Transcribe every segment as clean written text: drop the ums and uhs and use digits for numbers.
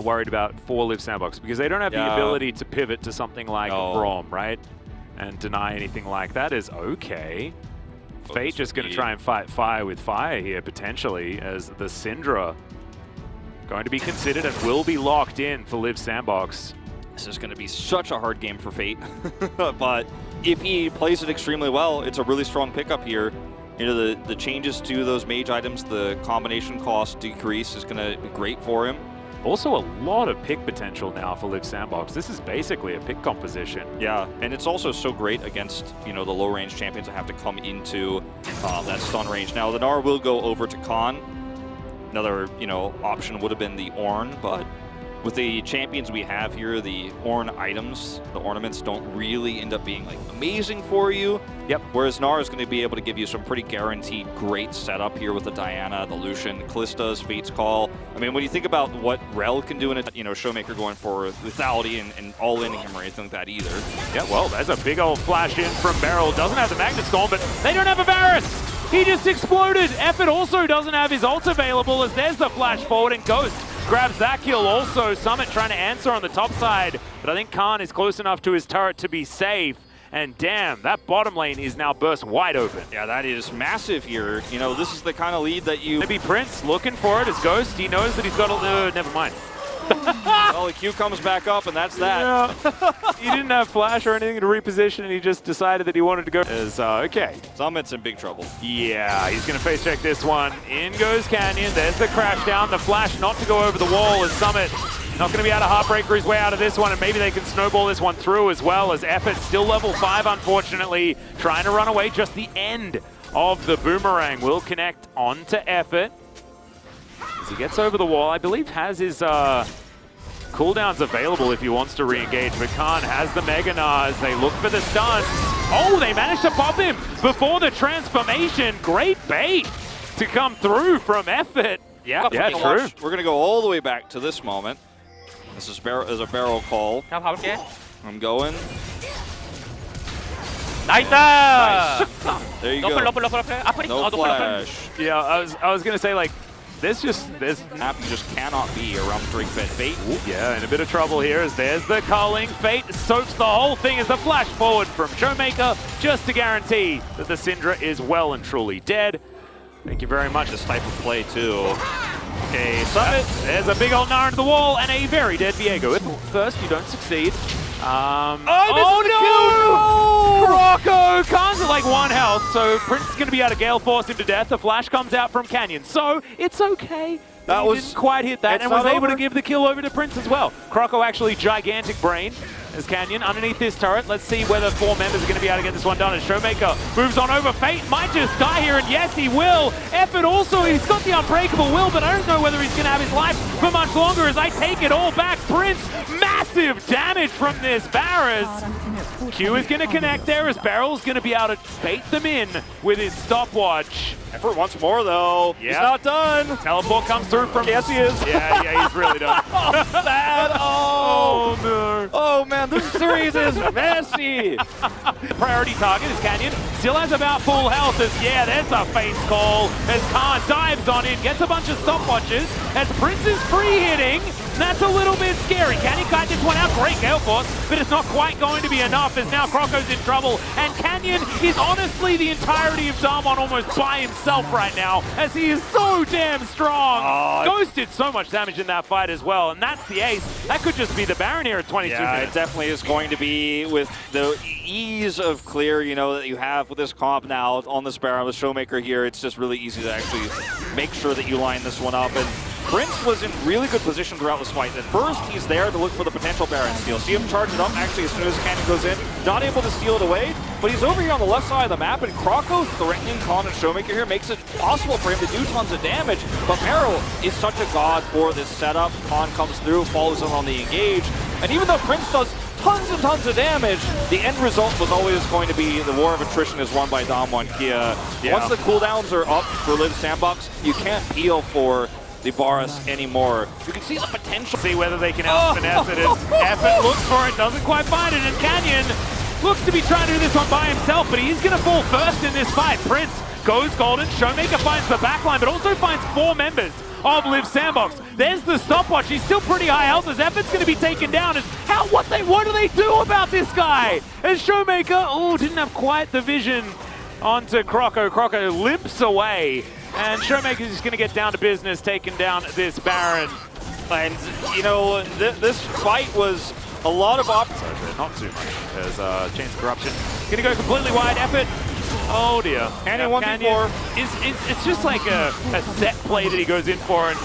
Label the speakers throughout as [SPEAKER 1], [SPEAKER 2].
[SPEAKER 1] Worried about for Live Sandbox because they don't have the ability to pivot to something like Braum, right? And deny anything like that is okay. Fate just going to try and fight fire with fire here, potentially, as the Syndra going to be considered and will be locked in for Live Sandbox.
[SPEAKER 2] This is going to be such a hard game for Fate, but if he plays it extremely well, it's a really strong pickup here. You know, the changes to those mage items, the combination cost decrease is going to be great for him.
[SPEAKER 1] Also a lot of pick potential now for Live Sandbox. This is basically a pick composition.
[SPEAKER 2] Yeah, and it's also so great against, you know, the low-range champions that have to come into that stun range. Now, the Gnar will go over to Khan. Another, you know, option would have been the Ornn, but with the champions we have here, the Ornn items, the ornaments don't really end up being like amazing for you.
[SPEAKER 1] Yep.
[SPEAKER 2] Whereas Gnar is going to be able to give you some pretty guaranteed great setup here with the Diana, the Lucian, Callista's, Fate's Call. I mean, when you think about what Rel can do in a, you know, Showmaker going for lethality and all-inning him or anything like that either.
[SPEAKER 1] Yeah, well, there's a big old flash in from Beryl. Doesn't have the Magnet Storm, but they don't have a Varus. He just exploded. Effort also doesn't have his ult available as there's the flash forward and Ghost grabs that kill also. Summit trying to answer on the top side, but I think Khan is close enough to his turret to be safe. And damn, that bottom lane is now burst wide open.
[SPEAKER 2] Yeah, that is massive here. You know, this is the kind of lead that you...
[SPEAKER 1] Maybe Prince looking for it as Ghost. He knows that he's got a... never mind.
[SPEAKER 2] Well, the Q comes back up, and that's that.
[SPEAKER 1] Yeah. He didn't have flash or anything to reposition, and he just decided that he wanted to go. Okay.
[SPEAKER 2] Summit's in big trouble.
[SPEAKER 1] Yeah, he's going to face check this one. In goes Canyon. There's the crash down. The flash not to go over the wall as Summit not going to be able to heartbreaker his way out of this one, and maybe they can snowball this one through as well as Effort still level 5, unfortunately. Trying to run away. Just the end of the boomerang will connect onto Effort. As he gets over the wall, I believe has his cooldowns available if he wants to re-engage, but Khan has the Mega Gnar. They look for the stuns. Oh, they managed to pop him before the transformation. Great bait to come through from Effort. Yeah, true.
[SPEAKER 2] We're going to go all the way back to this moment. This is a barrel call. I'm going.
[SPEAKER 3] Nice!
[SPEAKER 2] There you go. No flash.
[SPEAKER 1] Yeah, I was going to say, like, this
[SPEAKER 2] map just cannot be around Drink Fed Fate.
[SPEAKER 1] Yeah, in a bit of trouble here as there's the calling. Fate soaks the whole thing as the flash forward from Showmaker just to guarantee that the Syndra is well and truly dead. Thank you very much.
[SPEAKER 2] This type of play, too.
[SPEAKER 1] Okay, Summit. There's a big old Gnar into the wall and a very dead Viego. If first you don't succeed. Oh no! Rocco! Khan's at like 1 health, so Prince is going to be able to Gale Force him to death. The flash comes out from Canyon, so it's okay. He didn't quite hit that and was able to give the kill over to Prince as well. Croco actually gigantic brain as Canyon underneath this turret. Let's see whether 4 members are going to be able to get this one done as Showmaker moves on over. Fate might just die here, and yes, he will. Effort also, he's got the unbreakable will, but I don't know whether he's going to have his life for much longer as I take it all back. Prince, massive damage from this Varus. Q is going to connect there as Beryl's going to be able to bait them in with his stopwatch.
[SPEAKER 2] Effort once more, though. Yep. He's not done.
[SPEAKER 1] Teleport comes through from...
[SPEAKER 2] Yes, he is.
[SPEAKER 1] Yeah, he's really done.
[SPEAKER 2] Bad. Oh, no. Oh, man, this series is messy.
[SPEAKER 1] The priority target is Canyon. Still has about full health as, yeah, there's the face call as Khan dives on in, gets a bunch of stopwatches as Prince is free hitting. That's a little bit scary. Can he kite this one out? Great Gale Force, but it's not quite going to be enough as now Croco's in trouble. And Canyon is honestly the entirety of Damwon almost by himself right now as he is so damn strong. Ghost did so much damage in that fight as well, and that's the ace. That could just be the Baron here at 22 minutes.
[SPEAKER 2] Yeah, it definitely is going to be with the ease of clear, you know, that you have with this comp now on this Baron with Showmaker here. It's just really easy to actually make sure that you line this one up. And Prince was in really good position throughout this fight. At first, he's there to look for the potential Baron steal. See him charge it up, actually, as soon as Canyon goes in. Not able to steal it away, but he's over here on the left side of the map, and Croco threatening Khan and Showmaker here makes it possible for him to do tons of damage. But Beryl is such a god for this setup. Khan comes through, follows him on the engage, and even though Prince does tons and tons of damage, the end result was always going to be the war of attrition is won by Damwon Kia. Once the cooldowns are up for Live Sandbox, you can't peel for the Varus anymore. You can see the potential.
[SPEAKER 1] See whether they can out finesse it. Effort looks for it, doesn't quite find it, and Canyon looks to be trying to do this one by himself, but he's going to fall first in this fight. Prince goes golden, Showmaker finds the backline, but also finds 4 members of Liv Sandbox. There's the stopwatch. He's still pretty high health. His effort's going to be taken down. What do they do about this guy? As Showmaker, didn't have quite the vision onto Croco. Croco limps away, and Showmaker's just going to get down to business, taking down this Baron.
[SPEAKER 2] And, you know, this fight was a lot of
[SPEAKER 1] not too much. There's Chains of Corruption. Gonna go completely wide. Effort. Oh dear.
[SPEAKER 2] Canyon 1v4.
[SPEAKER 1] It's just like a set play that he goes in for, and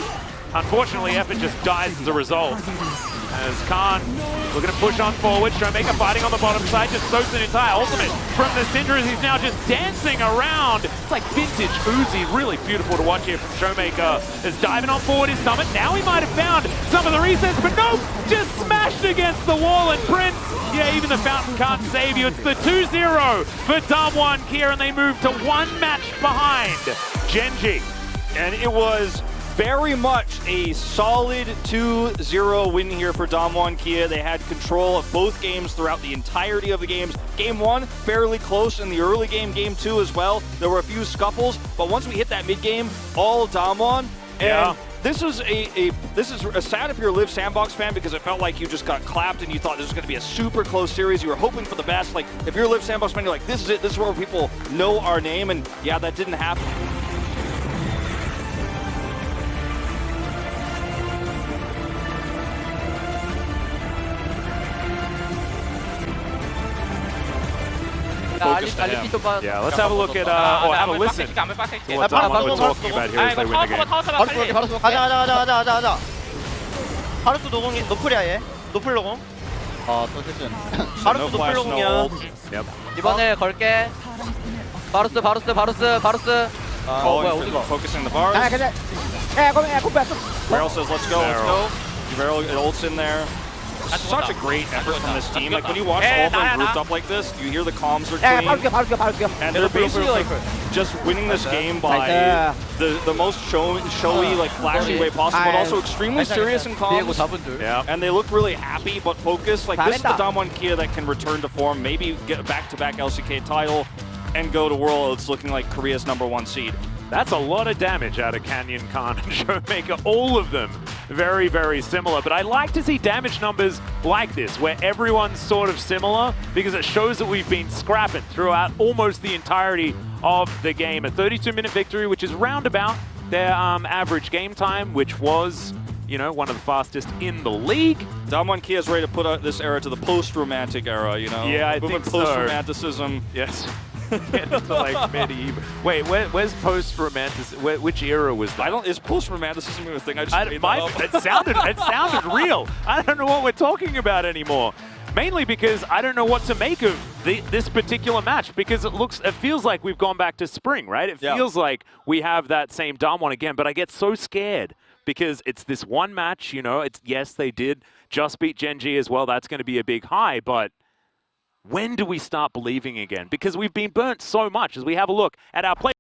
[SPEAKER 1] unfortunately Effort just dies as a result. As Khan looking to push on forward, Showmaker fighting on the bottom side, just soaks an entire ultimate from the Syndra as he's now just dancing around. It's like vintage Uzi, really beautiful to watch here from Showmaker. As diving on forward his summit, now he might have found some of the resets, but nope, just smashed against the wall, and Prince, yeah, even the fountain can't save you. It's the 2-0 for Damwon Kia, and they move to one match behind Genji.
[SPEAKER 2] And it was very much a solid 2-0 win here for Damwon Kia. They had control of both games throughout the entirety of the games. Game 1, fairly close in the early game. Game 2 as well. There were a few scuffles, but once we hit that mid-game, all Damwon. And this is sad if you're a Liv Sandbox fan, because it felt like you just got clapped and you thought this was going to be a super close series. You were hoping for the best. Like, if you're a Liv Sandbox fan, you're like, this is it. This is where people know our name. And yeah, that didn't happen.
[SPEAKER 1] Yeah, let's have a look at, or have a listen to what Damwon was talking about here as they win the game.
[SPEAKER 4] 바로 쏘, 가자. 바루스 노플이야 얘. 노플 노공.
[SPEAKER 5] 또 세준.
[SPEAKER 4] 바루스
[SPEAKER 2] No
[SPEAKER 4] 노플
[SPEAKER 2] flash, no
[SPEAKER 4] 노공이야.
[SPEAKER 2] ult.
[SPEAKER 1] Yep.
[SPEAKER 5] 이번에 걸게. 바루스. 뭐야 어디가?
[SPEAKER 2] Focusing the bars.
[SPEAKER 4] 그냥. 야,
[SPEAKER 2] Barrel says, let's go. Barrel ults in there. Such a great effort from this team. Like, when you watch all of them grouped up like this, you hear the comms are clean. And they're basically like just winning this game by the most showy, like flashy way possible, but also extremely serious in comms.
[SPEAKER 1] Yeah.
[SPEAKER 2] And they look really happy but focused. Like, this is the Damwon Kia that can return to form, maybe get a back-to-back LCK title, and go to Worlds looking like Korea's #1 seed.
[SPEAKER 1] That's a lot of damage out of Canyon, Khan, and Showmaker. All of them very, very similar. But I like to see damage numbers like this, where everyone's sort of similar, because it shows that we've been scrapping throughout almost the entirety of the game. A 32-minute victory, which is roundabout their average game time, which was, you know, one of the fastest in the league.
[SPEAKER 2] Damwon Kia is ready to put this era to the post-romantic era, you know?
[SPEAKER 1] Yeah, I think so.
[SPEAKER 2] Post-romanticism.
[SPEAKER 1] Yes. Into like medieval. Wait, where's post-romanticism? Which era was that?
[SPEAKER 2] Is post-romanticism even a thing? I just made that up.
[SPEAKER 1] It sounded real. I don't know what we're talking about anymore. Mainly because I don't know what to make of this particular match, because it feels like we've gone back to spring, right? It feels like we have that same Damwon again, but I get so scared because it's this one match, you know. Yes, they did just beat Genji as well. That's going to be a big high, but when do we start believing again? Because we've been burnt so much. As we have a look at our play.